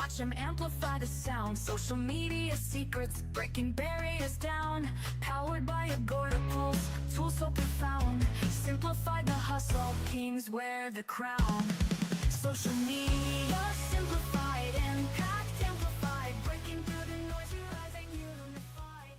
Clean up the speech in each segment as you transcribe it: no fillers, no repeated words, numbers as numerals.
Watch them amplify the sound. Social media secrets, breaking barriers down. Powered by a pulse, tools so profound. Simplify the hustle, kings wear the crown. Social media simplified, impact amplified. Breaking through the noise, realizing unified.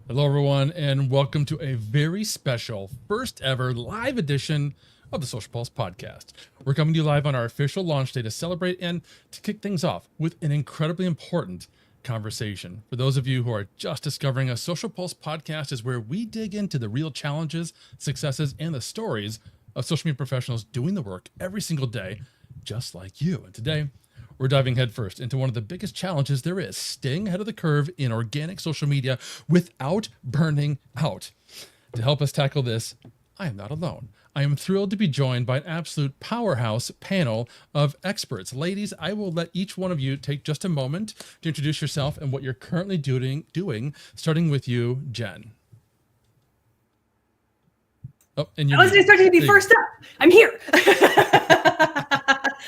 Hello, everyone, and welcome to a very special first ever live edition of the Social Pulse podcast. We're coming to you live on our official launch day to celebrate and to kick things off with an incredibly important conversation. For those of you who are just discovering us, Social Pulse podcast is where we dig into the real challenges, successes, and the stories of social media professionals doing the work every single day, just like you. And today, we're diving headfirst into one of the biggest challenges there is, staying ahead of the curve in organic social media without burning out. To help us tackle this, I am not alone. I am thrilled to be joined by an absolute powerhouse panel of experts. Ladies, I will let each one of you take just a moment to introduce yourself and what you're currently doing, starting with you, Jen. Oh, and I wasn't expecting to be first up. I'm here.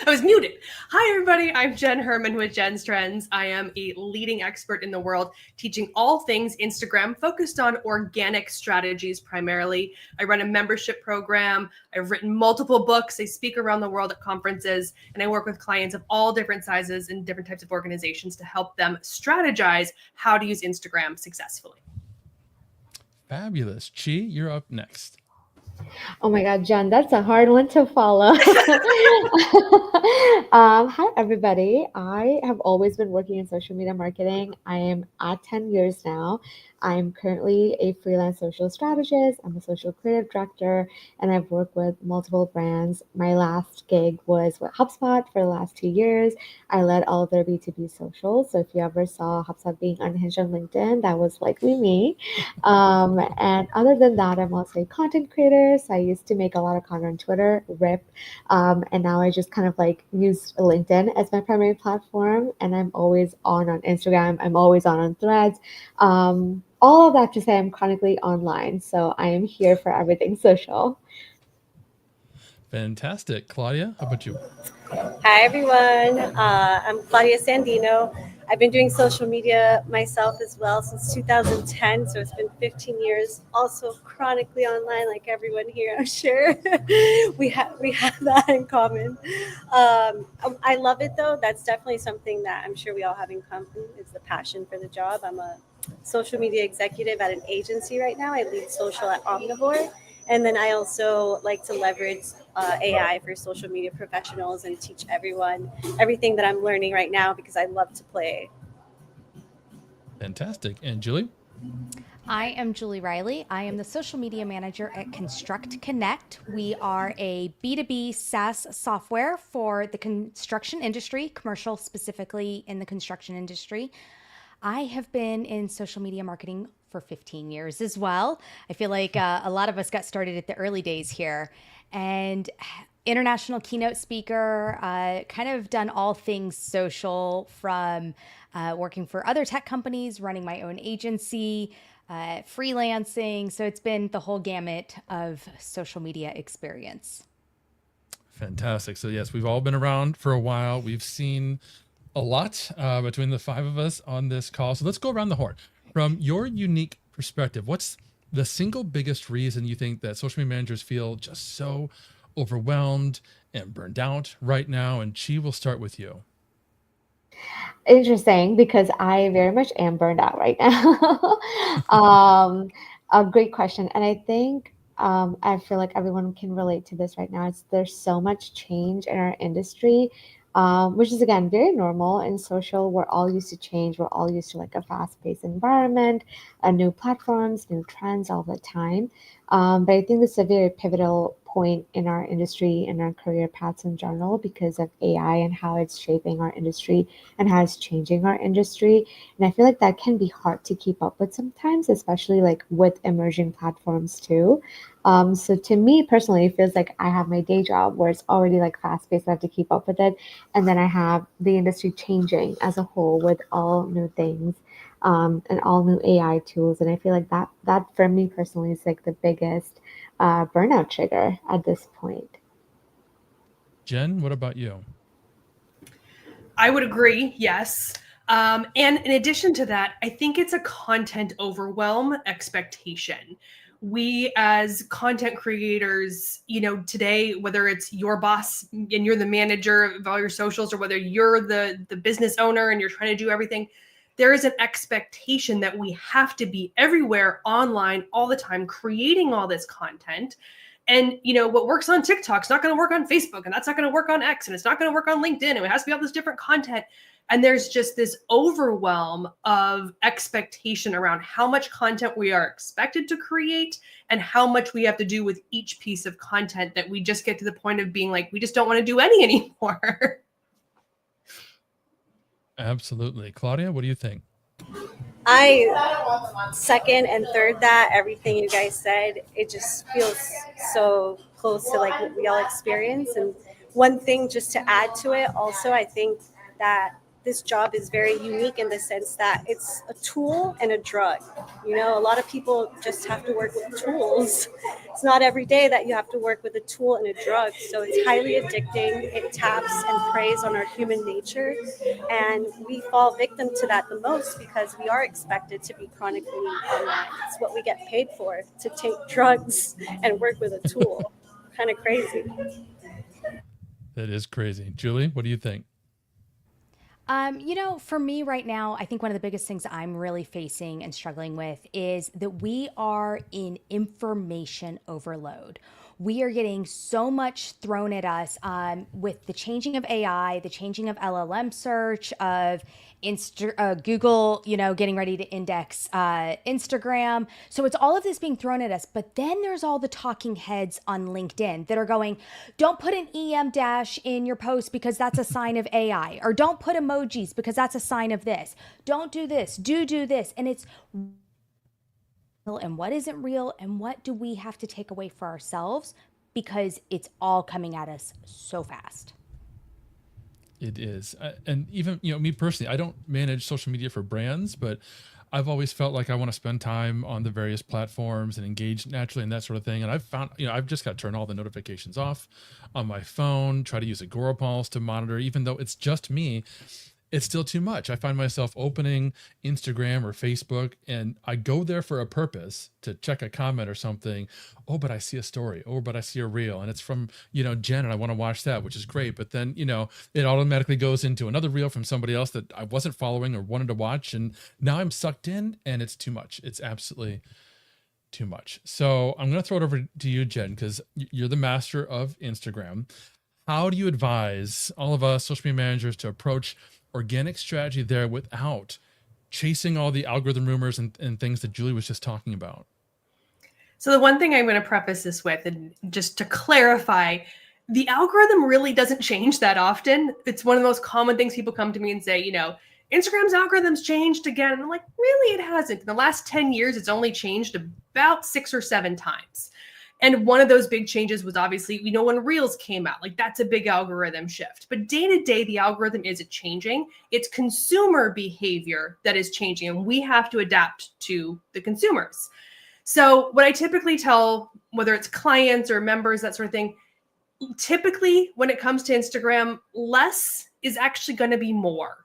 I was muted. Hi, everybody. I'm Jen Herman with Jen's Trends. I am a leading expert in the world, teaching all things Instagram, focused on organic strategies primarily. I run a membership program. I've written multiple books. I speak around the world at conferences, and I work with clients of all different sizes and different types of organizations to help them strategize how to use Instagram successfully. Fabulous. Chi, you're up next. Oh my God, Jen, that's a hard one to follow. Hi, everybody. I have always been working in social media marketing. I am at 10 years now. I'm currently a freelance social strategist. I'm a social creative director, and I've worked with multiple brands. My last gig was with HubSpot for the last 2 years. I led all of their B2B socials. So if you ever saw HubSpot being unhinged on LinkedIn, that was likely me. And other than that, I'm also a content creator. So I used to make a lot of content on Twitter, RIP. And now I just kind of like use LinkedIn as my primary platform. And I'm always on Instagram. I'm always on Threads. All of that to say I'm chronically online. So I am here for everything social. Fantastic. Claudia, how about you? Hi, everyone. I'm Claudia Sandino. I've been doing social media myself as well since 2010, so it's been 15 years. Also chronically online, like everyone here, I'm sure. we have that in common. I love it, though. That's definitely something that I'm sure we all have in common, is the passion for the job. I'm a social media executive at an agency right now. I lead social at Omnivore. And then I also like to leverage AI for social media professionals and teach everyone everything that I'm learning right now because I love to play. Fantastic. And Julie? I am Julie Riley. I am the social media manager at Construct Connect. We are a B2B SaaS software for the construction industry, commercial specifically in the construction industry. I have been in social media marketing for 15 years as well. I feel like a lot of us got started at the early days here. And international keynote speaker, kind of done all things social, from working for other tech companies, running my own agency, freelancing. So it's been the whole gamut of social media experience. Fantastic. So yes, we've all been around for a while. We've seen a lot between the five of us on this call. So let's go around the horn. From your unique perspective, what's the single biggest reason you think that social media managers feel just so overwhelmed and burned out right now? And Chi, we'll start with you. Interesting, because I very much am burned out right now. A great question. And I think I feel like everyone can relate to this right now. There's so much change in our industry, which is, again, very normal in social. We're all used to change. We're all used to like a fast-paced environment, new platforms, new trends all the time. But I think this is a very pivotal point in our industry and our career paths in general because of AI and how it's shaping our industry and how it's changing our industry. And I feel like that can be hard to keep up with sometimes, especially like with emerging platforms too. So to me personally, it feels like I have my day job where it's already like fast-paced. I have to keep up with it. And then I have the industry changing as a whole with all new things. And all new AI tools. And I feel like that for me personally is like the biggest burnout trigger at this point. Jen, what about you? I would agree, yes. And in addition to that, I think it's a content overwhelm expectation. We as content creators, today, whether it's your boss and you're the manager of all your socials, or whether you're the business owner and you're trying to do everything, there is an expectation that we have to be everywhere online all the time, creating all this content. And what works on TikTok's not going to work on Facebook, and that's not going to work on X, and it's not going to work on LinkedIn, and it has to be all this different content. And there's just this overwhelm of expectation around how much content we are expected to create and how much we have to do with each piece of content, that we just get to the point of being like, we just don't want to do any anymore. Absolutely. Claudia, what do you think? I second and third that everything you guys said. It just feels so close to like what we all experience. And one thing just to add to it also, I think that this job is very unique in the sense that it's a tool and a drug. A lot of people just have to work with tools. It's not every day that you have to work with a tool and a drug. So it's highly addicting. It taps and preys on our human nature. And we fall victim to that the most because we are expected to be chronically online. It's what we get paid for, to take drugs and work with a tool. Kind of crazy. That is crazy. Julie, what do you think? For me right now, I think one of the biggest things I'm really facing and struggling with is that we are in information overload. We are getting so much thrown at us with the changing of AI, the changing of LLM search, of Google, getting ready to index Instagram. So it's all of this being thrown at us. But then there's all the talking heads on LinkedIn that are going, don't put an EM dash in your post because that's a sign of AI, or don't put emojis because that's a sign of this. Don't do this, do this. And it's and what isn't real, and what do we have to take away for ourselves, because it's all coming at us so fast. It is. And even, me personally, I don't manage social media for brands, but I've always felt like I want to spend time on the various platforms and engage naturally and that sort of thing. And I've found, I've just got to turn all the notifications off on my phone, try to use Agorapulse to monitor, even though it's just me. It's still too much. I find myself opening Instagram or Facebook, and I go there for a purpose, to check a comment or something. Oh, but I see a story. Oh, but I see a reel, and it's from, Jen, and I want to watch that, which is great. But then, it automatically goes into another reel from somebody else that I wasn't following or wanted to watch. And now I'm sucked in, and it's too much. It's absolutely too much. So I'm going to throw it over to you, Jen, because you're the master of Instagram. How do you advise all of us social media managers to approach organic strategy there without chasing all the algorithm rumors and things that Julie was just talking about? So the one thing I'm going to preface this with, and just to clarify, the algorithm really doesn't change that often. It's one of the most common things people come to me and say, Instagram's algorithm's changed again. And I'm like, really? It hasn't. In the last 10 years, it's only changed about 6 or 7 times. And one of those big changes was obviously, when Reels came out, like that's a big algorithm shift. But day to day, the algorithm isn't changing. It's consumer behavior that is changing, and we have to adapt to the consumers. So what I typically tell, whether it's clients or members, that sort of thing, typically when it comes to Instagram, less is actually going to be more.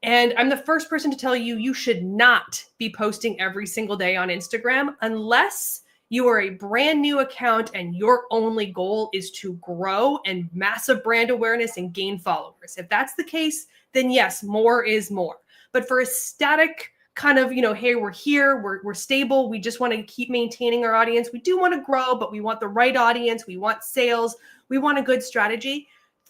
And I'm the first person to tell you, you should not be posting every single day on Instagram unless you are a brand new account and your only goal is to grow and massive brand awareness and gain followers. If that's the case, then yes, more is more. But for a static kind of, hey, we're here, we're stable, we just want to keep maintaining our audience. We do want to grow, but we want the right audience. We want sales. We want a good strategy.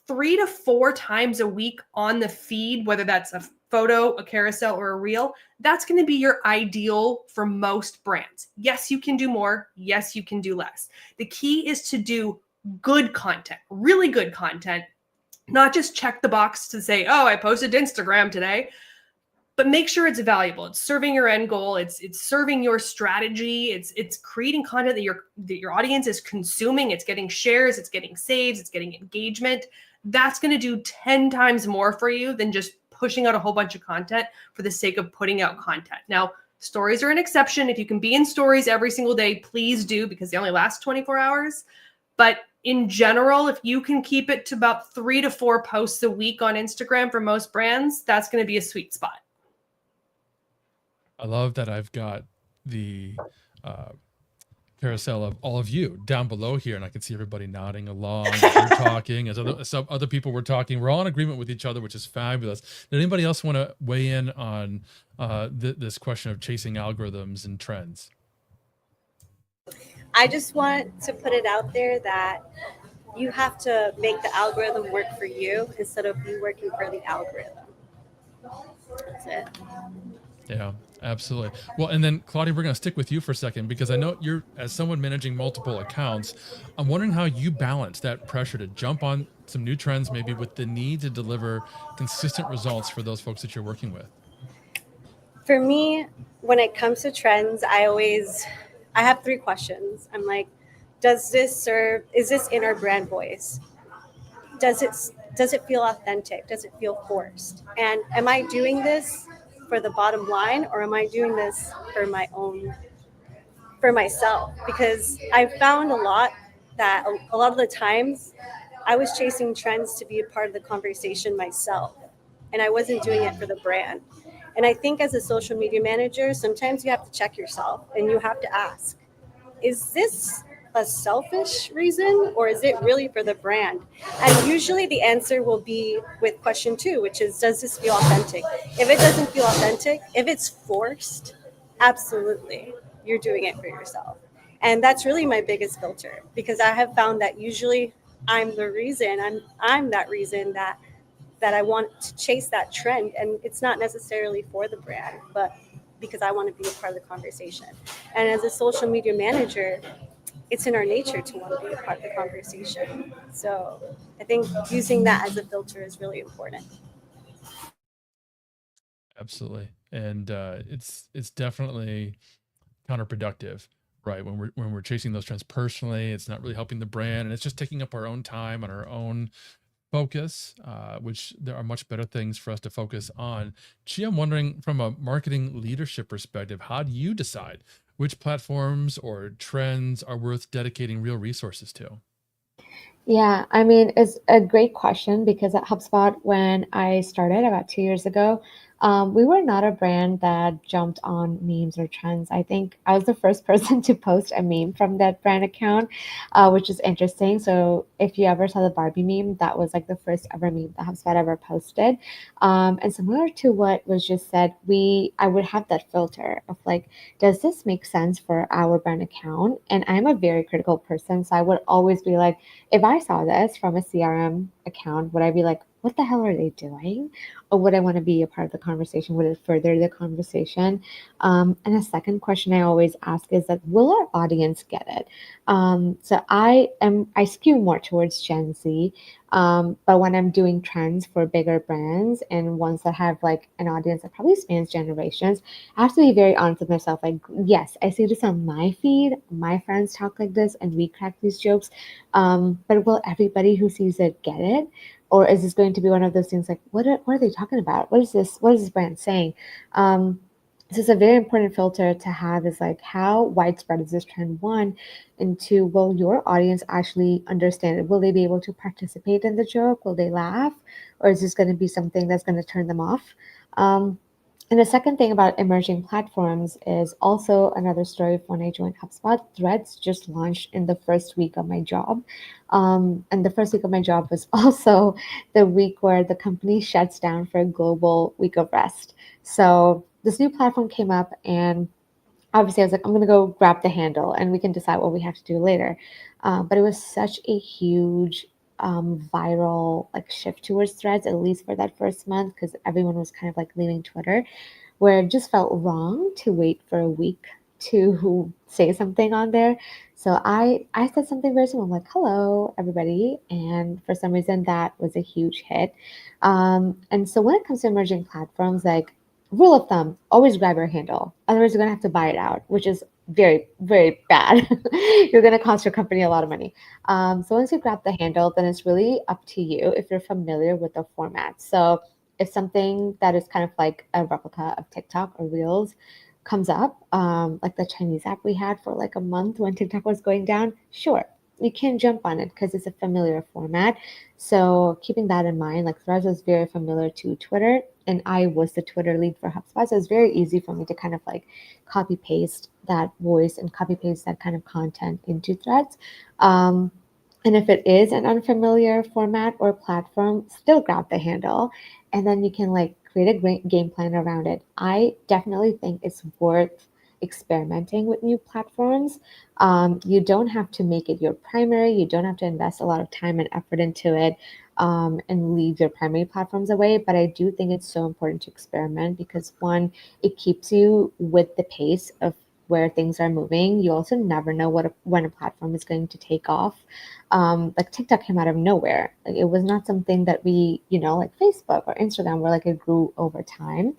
3 to 4 times a week on the feed, whether that's a photo, a carousel, or a reel, that's going to be your ideal for most brands. Yes, you can do more. Yes, you can do less. The key is to do good content, really good content, not just check the box to say, oh, I posted to Instagram today, but make sure it's valuable. It's serving your end goal. It's serving your strategy. It's creating content that your audience is consuming. It's getting shares. It's getting saves. It's getting engagement. That's going to do 10 times more for you than just pushing out a whole bunch of content for the sake of putting out content. Now, stories are an exception. If you can be in stories every single day, please do, because they only last 24 hours. But in general, if you can keep it to about 3 to 4 posts a week on Instagram for most brands, that's going to be a sweet spot. I love that I've got the carousel of all of you down below here, and I can see everybody nodding along as you're talking, as some other people were talking. We're all in agreement with each other, which is fabulous. Did anybody else want to weigh in on this question of chasing algorithms and trends? I just want to put it out there that you have to make the algorithm work for you instead of you working for the algorithm. That's it. Yeah, absolutely. Well, and then Claudia, we're going to stick with you for a second, because I know you're, as someone managing multiple accounts, I'm wondering how you balance that pressure to jump on some new trends, maybe with the need to deliver consistent results for those folks that you're working with. For me, when it comes to trends, I have 3 questions. I'm like, is this in our brand voice? Does it feel authentic? Does it feel forced? And am I doing this for the bottom line, or am I doing this for myself? Because I found a lot of the times I was chasing trends to be a part of the conversation myself, and I wasn't doing it for the brand. And I think as a social media manager, sometimes you have to check yourself and you have to ask, is this a selfish reason, or is it really for the brand? And usually the answer will be with question 2, which is, does this feel authentic? If it doesn't feel authentic, if it's forced, absolutely, you're doing it for yourself. And that's really my biggest filter, because I have found that usually I'm that reason that I want to chase that trend. And it's not necessarily for the brand, but because I want to be a part of the conversation. And as a social media manager, it's in our nature to want to be a part of the conversation. So I think using that as a filter is really important. Absolutely. And it's definitely counterproductive, right? When we're chasing those trends personally, it's not really helping the brand, and it's just taking up our own time and our own focus, which there are much better things for us to focus on. Chi, I'm wondering, from a marketing leadership perspective, how do you decide which platforms or trends are worth dedicating real resources to? Yeah, I mean, it's a great question, because at HubSpot, when I started about 2 years ago, we were not a brand that jumped on memes or trends. I think I was the first person to post a meme from that brand account, which is interesting. So if you ever saw the Barbie meme, that was like the first ever meme that HubSpot ever posted. And similar to what was just said, I would have that filter of like, does this make sense for our brand account? And I'm a very critical person, so I would always be like, if I saw this from a CRM account, would I be like, what the hell are they doing? Or would I want to be a part of the conversation? Would it further the conversation? And a second question I always ask is that, will our audience get it? So I skew more towards Gen Z, but when I'm doing trends for bigger brands and ones that have like an audience that probably spans generations, I have to be very honest with myself. Like, yes, I see this on my feed. My friends talk like this and we crack these jokes. But will everybody who sees it get it? Or is this going to be one of those things like, what are they talking about? What is this brand saying? So it's a very important filter to have, is like, how widespread is this trend, one, and two, will your audience actually understand it? Will they be able to participate in the joke? Will they laugh? Or is this going to be something that's going to turn them off? And the second thing about emerging platforms is also another story of when I joined HubSpot. Threads just launched in the first week of my job. And the first week of my job was also the week where the company shuts down for a global week of rest. So this new platform came up, and obviously I was like, I'm going to go grab the handle and we can decide what we have to do later. But it was such a huge viral like shift towards Threads, at least for that first month, because everyone was kind of like leaving Twitter, where it just felt wrong to wait for a week to say something on there. So I said something very simple. I'm like, hello, everybody. And for some reason, that was a huge hit. And so when it comes to emerging platforms, like, rule of thumb, always grab your handle. Otherwise, you're going to have to buy it out, which is very, very bad. You're going to cost your company a lot of money. So once you grab the handle, then it's really up to you if you're familiar with the format. So if something that is kind of like a replica of TikTok or Reels comes up, like the Chinese app we had for like a month when TikTok was going down, sure, you can jump on it because it's a familiar format. So keeping that in mind, like Threads was very familiar to Twitter, and I was the Twitter lead for HubSpot. So it's very easy for me to kind of like copy paste that voice and copy paste that kind of content into Threads. And if it is an unfamiliar format or platform, still grab the handle, and then you can like create a great game plan around it. I definitely think it's worth experimenting with new platforms. You don't have to make it your primary. You don't have to invest a lot of time and effort into it, and leave your primary platforms away. But I do think it's so important to experiment because one, it keeps you with the pace of where things are moving. You also never know when a platform is going to take off. Like TikTok came out of nowhere. Like it was not something that we, like Facebook or Instagram, where like it grew over time.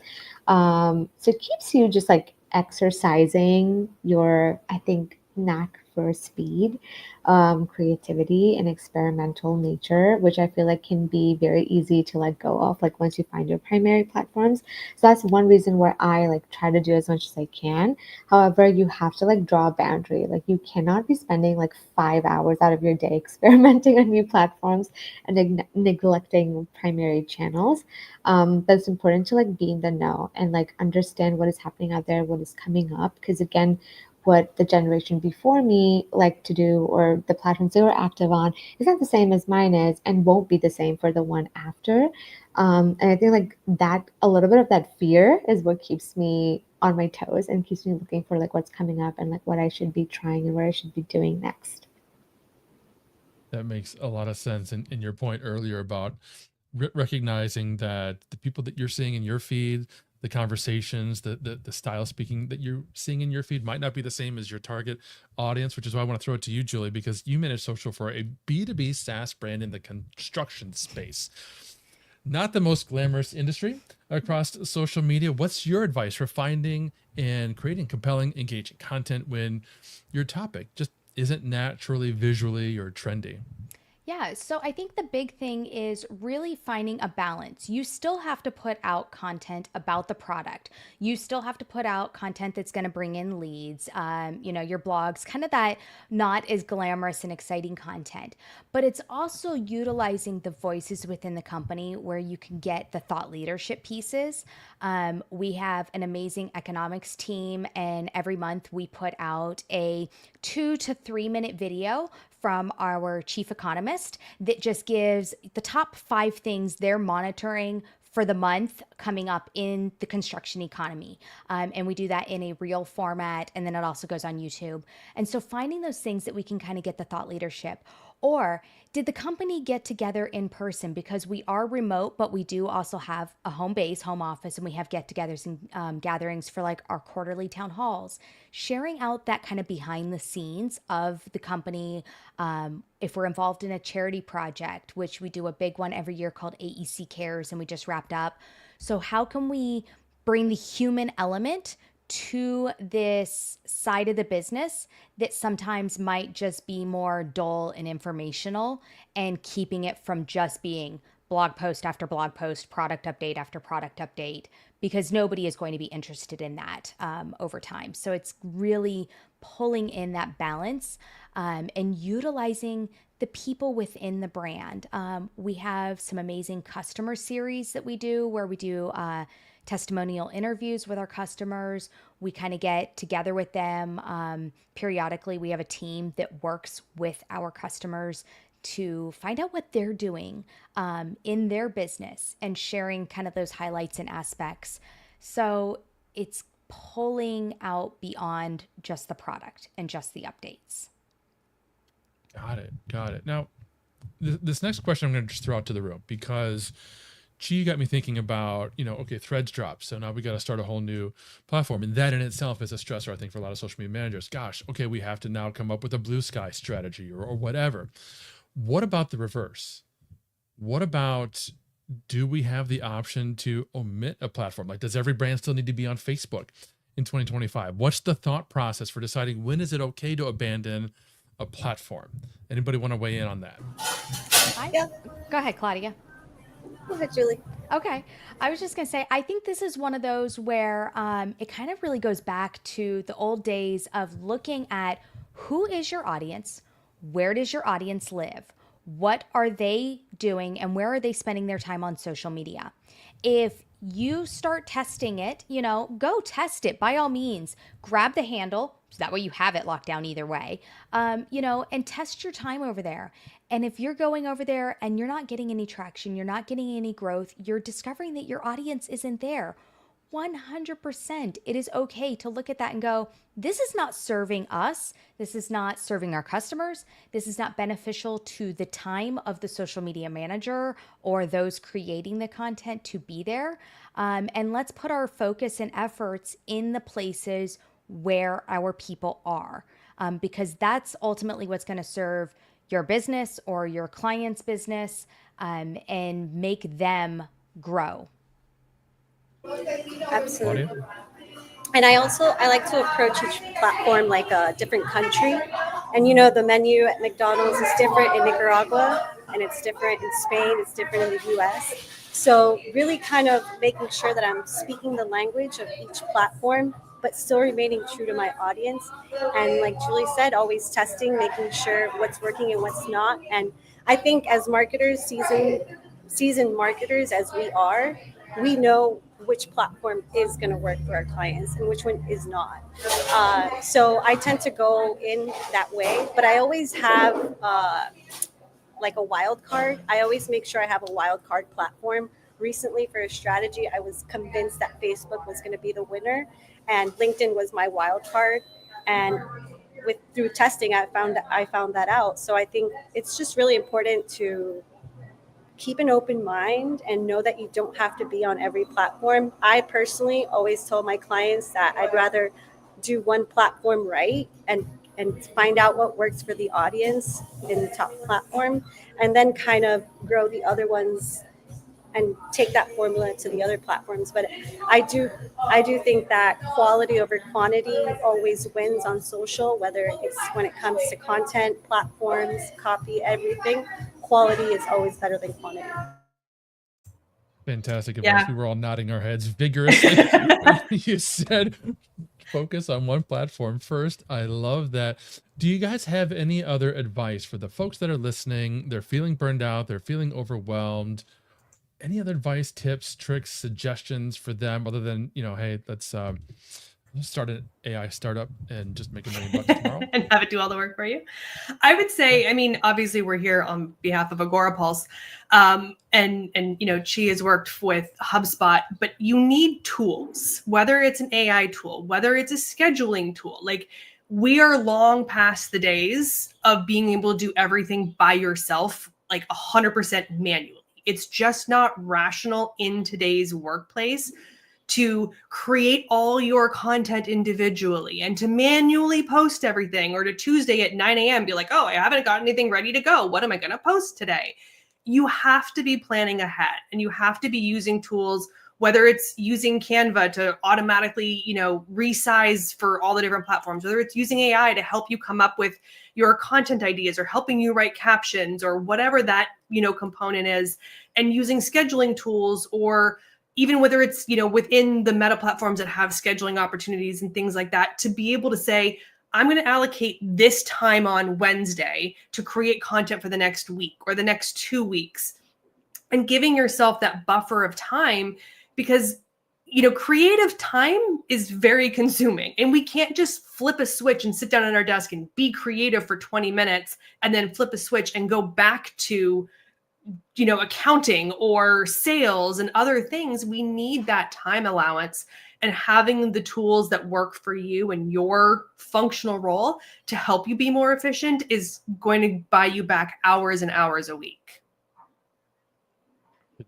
So it keeps you just like exercising your, I think, knack for speed, creativity, and experimental nature, which I feel like can be very easy to let go of, like once you find your primary platforms. So that's one reason where I like try to do as much as I can. However, you have to like draw a boundary. Like you cannot be spending like 5 hours out of your day experimenting on new platforms and neglecting primary channels. But it's important to like be in the know and like understand what is happening out there, what is coming up. Because again, what the generation before me liked to do or the platforms they were active on is not the same as mine is and won't be the same for the one after. And I think like that, a little bit of that fear is what keeps me on my toes and keeps me looking for like what's coming up and like what I should be trying and what I should be doing next. That makes a lot of sense. And your point earlier about recognizing that the people that you're seeing in your feed, the conversations, the style speaking that you're seeing in your feed might not be the same as your target audience, which is why I want to throw it to you, Julie, because you manage social for a B2B SaaS brand in the construction space. Not the most glamorous industry across social media. What's your advice for finding and creating compelling, engaging content when your topic just isn't naturally visually or trendy? Yeah, so I think the big thing is really finding a balance. You still have to put out content about the product. You still have to put out content that's going to bring in leads, your blogs, kind of that not as glamorous and exciting content. But it's also utilizing the voices within the company where you can get the thought leadership pieces. We have an amazing economics team, and every month we put out a 2 to 3 minute video from our chief economist that just gives the top 5 things they're monitoring for the month coming up in the construction economy. And we do that in a reel format, and then it also goes on YouTube. And so finding those things that we can kind of get the thought leadership. Or did the company get together in person? Because we are remote, but we do also have a home base, home office, and we have get-togethers and gatherings for like our quarterly town halls. Sharing out that kind of behind the scenes of the company. If we're involved in a charity project, which we do a big one every year called AEC Cares, and we just wrapped up. So how can we bring the human element to this side of the business that sometimes might just be more dull and informational, and keeping it from just being blog post after blog post, product update after product update, because nobody is going to be interested in that over time. So it's really pulling in that balance and utilizing the people within the brand. We have some amazing customer series that we do where we do testimonial interviews with our customers. We kind of get together with them periodically. We have a team that works with our customers to find out what they're doing in their business and sharing kind of those highlights and aspects. So it's pulling out beyond just the product and just the updates. Got it. Now, this next question I'm going to just throw out to the room because Chi got me thinking about, okay, Threads dropped. So now we got to start a whole new platform. And that in itself is a stressor, I think, for a lot of social media managers. Gosh, okay, we have to now come up with a blue sky strategy or whatever. What about the reverse? What about, do we have the option to omit a platform? Like, does every brand still need to be on Facebook in 2025? What's the thought process for deciding when is it okay to abandon a platform? Anybody want to weigh in on that? Yeah. Go ahead, Claudia. Go ahead, Julie. Okay. I was just going to say, I think this is one of those where it kind of really goes back to the old days of looking at who is your audience, where does your audience live? What are they doing and where are they spending their time on social media? If you start testing it, go test it by all means. Grab the handle, so that way you have it locked down either way, and test your time over there. And if you're going over there and you're not getting any traction, you're not getting any growth, you're discovering that your audience isn't there. 100%. It is okay to look at that and go, this is not serving us. This is not serving our customers. This is not beneficial to the time of the social media manager or those creating the content to be there. And let's put our focus and efforts in the places where our people are, because that's ultimately what's going to serve your business or your client's business, and make them grow. Absolutely. And I like to approach each platform like a different country. And the menu at McDonald's is different in Nicaragua, and it's different in Spain, it's different in the US. So really kind of making sure that I'm speaking the language of each platform, but still remaining true to my audience. And like Julie said, always testing, making sure what's working and what's not. And I think as marketers, seasoned marketers as we are, we know which platform is going to work for our clients and which one is not. So I tend to go in that way, but I always have like a wild card. I always make sure I have a wild card platform. Recently for a strategy, I was convinced that Facebook was going to be the winner and LinkedIn was my wild card. And through testing, I found that out. So I think it's just really important to keep an open mind and know that you don't have to be on every platform. I personally always tell my clients that I'd rather do one platform right and find out what works for the audience in the top platform, and then kind of grow the other ones and take that formula to the other platforms. But I do think that quality over quantity always wins on social, whether it's when it comes to content, platforms, copy, everything. Quality is always better than quantity. Fantastic advice. Yeah. We were all nodding our heads vigorously when you said focus on one platform first. I love that. Do you guys have any other advice for the folks that are listening? They're feeling burned out. They're feeling overwhelmed. Any other advice, tips, tricks, suggestions for them other than, hey, let's start an AI startup and just make $1 million tomorrow and have it do all the work for you? I would say, obviously we're here on behalf of Agorapulse, and Chi has worked with HubSpot, but you need tools, whether it's an AI tool, whether it's a scheduling tool. Like, we are long past the days of being able to do everything by yourself, like 100% manually. It's just not rational in today's workplace to create all your content individually and to manually post everything, or to Tuesday at 9 a.m. be like, oh, I haven't got anything ready to go. What am I going to post today? You have to be planning ahead, and you have to be using tools, whether it's using Canva to automatically, resize for all the different platforms, whether it's using AI to help you come up with your content ideas or helping you write captions or whatever that, component is, and using scheduling tools, or even whether it's, within the meta platforms that have scheduling opportunities and things like that, to be able to say, I'm going to allocate this time on Wednesday to create content for the next week or the next 2 weeks, and giving yourself that buffer of time, because, creative time is very consuming, and we can't just flip a switch and sit down at our desk and be creative for 20 minutes and then flip a switch and go back to, accounting or sales and other things. We need that time allowance, and having the tools that work for you and your functional role to help you be more efficient is going to buy you back hours and hours a week.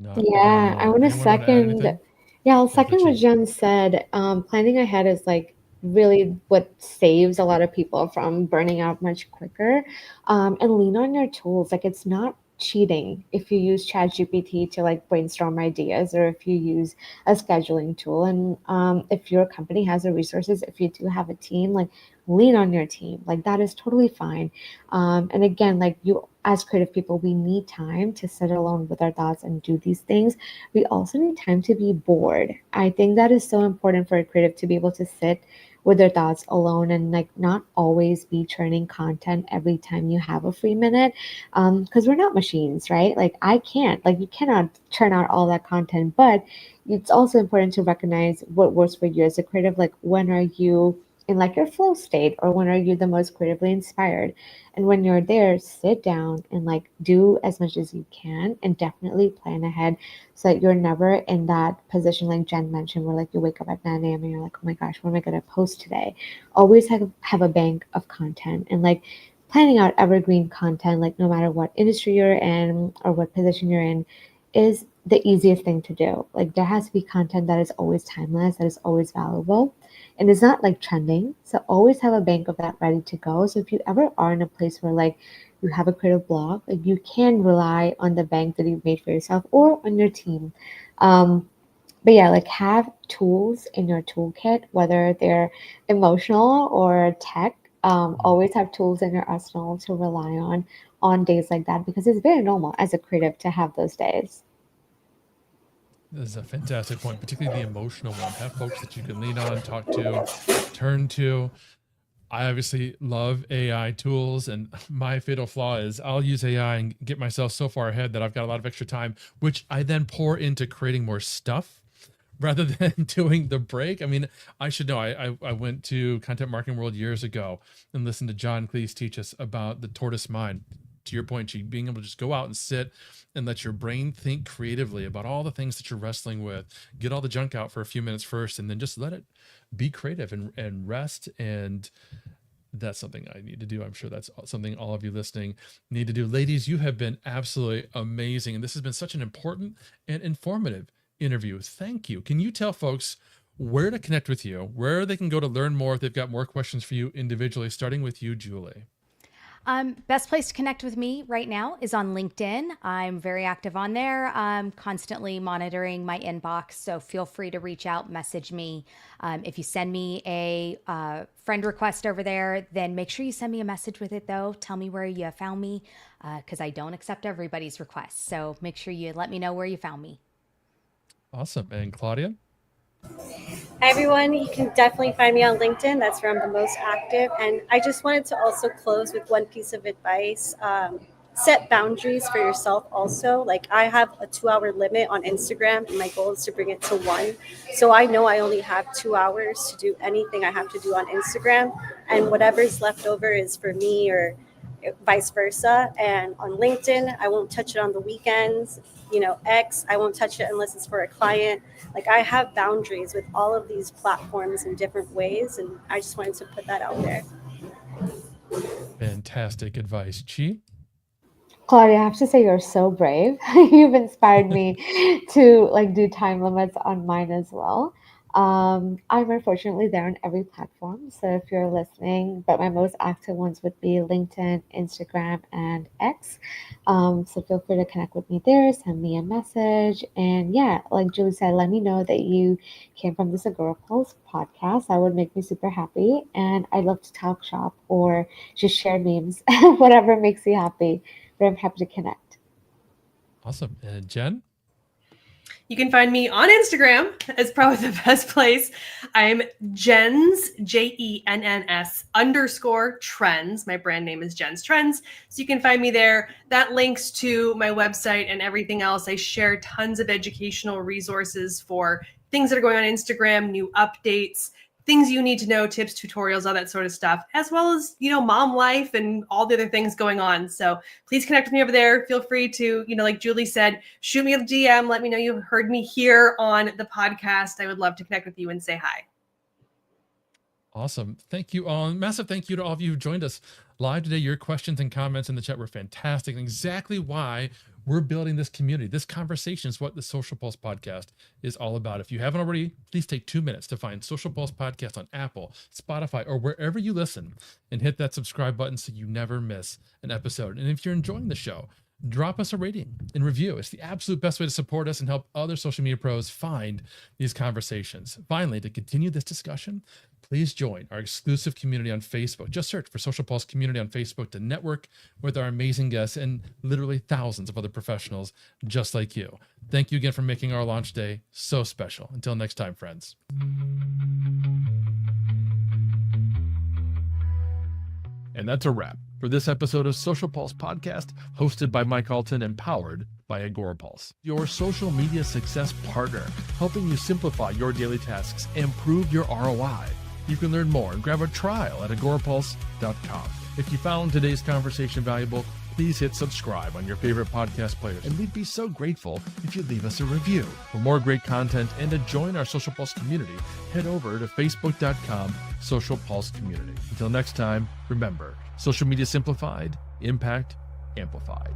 Yeah, I want to second. Yeah, I'll second what Jen said. Planning ahead is like really what saves a lot of people from burning out much quicker. And lean on your tools. Like, it's not cheating if you use ChatGPT to like brainstorm ideas, or if you use a scheduling tool. And if your company has the resources, if you do have a team, like, lean on your team. Like, that is totally fine. And again, like, you as creative people, we need time to sit alone with our thoughts and do these things. We also need time to be bored. I think that is so important for a creative to be able to sit with their thoughts alone and like not always be churning content every time you have a free minute. Because we're not machines, right? Like I can't, like you cannot churn out all that content, but it's also important to recognize what works for you as a creative. Like when are you in like your flow state, or when are you the most creatively inspired? And when you're there, sit down and like do as much as you can, and definitely plan ahead so that you're never in that position like Jen mentioned, where like you wake up at 9 a.m. and you're like, oh my gosh, what am I going to post today? Always have a bank of content, and like planning out evergreen content, like no matter what industry you're in or what position you're in, is the easiest thing to do. Like there has to be content that is always timeless, that is always valuable, and it's not like trending. So always have a bank of that ready to go. So if you ever are in a place where like you have a creative block, like you can rely on the bank that you've made for yourself or on your team. But yeah, like have tools in your toolkit, whether they're emotional or tech. Always have tools in your arsenal to rely on days like that, because it's very normal as a creative to have those days. This is a fantastic point, particularly the emotional one. Have folks that you can lean on, talk to, turn to. I obviously love AI tools, and my fatal flaw is I'll use AI and get myself so far ahead that I've got a lot of extra time, which I then pour into creating more stuff rather than doing the break. I mean, I should know. I went to Content Marketing World years ago and listened to John Cleese teach us about the tortoise mind. To your point, G, being able to just go out and sit and let your brain think creatively about all the things that you're wrestling with, get all the junk out for a few minutes first, and then just let it be creative and rest. And that's something I need to do. I'm sure that's something all of you listening need to do. Ladies, you have been absolutely amazing. And this has been such an important and informative interview. Thank you. Can you tell folks where to connect with you, where they can go to learn more if they've got more questions for you individually, starting with you, Julie? Best place to connect with me right now is on LinkedIn. I'm very active on there. I'm constantly monitoring my inbox, so feel free to reach out, message me. If you send me a friend request over there, then make sure you send me a message with it though. Tell me where you found me, because I don't accept everybody's requests. So make sure you let me know where you found me. Awesome. And Claudia? Hi, everyone. You can definitely find me on LinkedIn. That's where I'm the most active. And I just wanted to also close with one piece of advice. Set boundaries for yourself also. Like I have a 2-hour limit on Instagram, and my goal is to bring it to 1. So I know I only have 2 hours to do anything I have to do on Instagram, and whatever's left over is for me, or vice versa. And on LinkedIn, I won't touch it on the weekends. X, I won't touch it unless it's for a client. Like I have boundaries with all of these platforms in different ways, and I just wanted to put that out there. Fantastic advice. Chi? Claudia, I have to say you're so brave. You've inspired me to like do time limits on mine as well. I'm unfortunately there on every platform. So if you're listening, but my most active ones would be LinkedIn, Instagram, and X. So feel free to connect with me there, send me a message. And yeah, like Julie said, let me know that you came from this Agorapulse podcast. That would make me super happy. And I love to talk shop or just share memes, whatever makes you happy. But I'm happy to connect. Awesome. And Jen? You can find me on Instagram. It's probably the best place. I'm Jens, JENNS_trends. My brand name is Jen's Trends. So you can find me there. That links to my website and everything else. I share tons of educational resources for things that are going on Instagram, new updates, things you need to know, tips, tutorials, all that sort of stuff, as well as, mom life and all the other things going on. So please connect with me over there. Feel free to, like Julie said, shoot me a DM. Let me know you heard me here on the podcast. I would love to connect with you and say hi. Awesome. Thank you all. Massive thank you to all of you who joined us live today. Your questions and comments in the chat were fantastic, and exactly why we're building this community. This conversation is what the Social Pulse podcast is all about. If you haven't already, please take 2 minutes to find Social Pulse podcast on Apple, Spotify, or wherever you listen, and hit that subscribe button so you never miss an episode. And if you're enjoying the show, drop us a rating and review. It's the absolute best way to support us and help other social media pros find these conversations. Finally, to continue this discussion, please join our exclusive community on Facebook. Just search for Social Pulse Community on Facebook to network with our amazing guests and literally thousands of other professionals just like you. Thank you again for making our launch day so special. Until next time, friends. And that's a wrap for this episode of Social Pulse Podcast, hosted by Mike Allton and powered by Agorapulse, your social media success partner, helping you simplify your daily tasks and improve your ROI. You can learn more and grab a trial at agorapulse.com. If you found today's conversation valuable, please hit subscribe on your favorite podcast players, and we'd be so grateful if you'd leave us a review. For more great content and to join our Social Pulse community, head over to facebook.com/Social Pulse Community. Until next time, remember, social media simplified, impact amplified.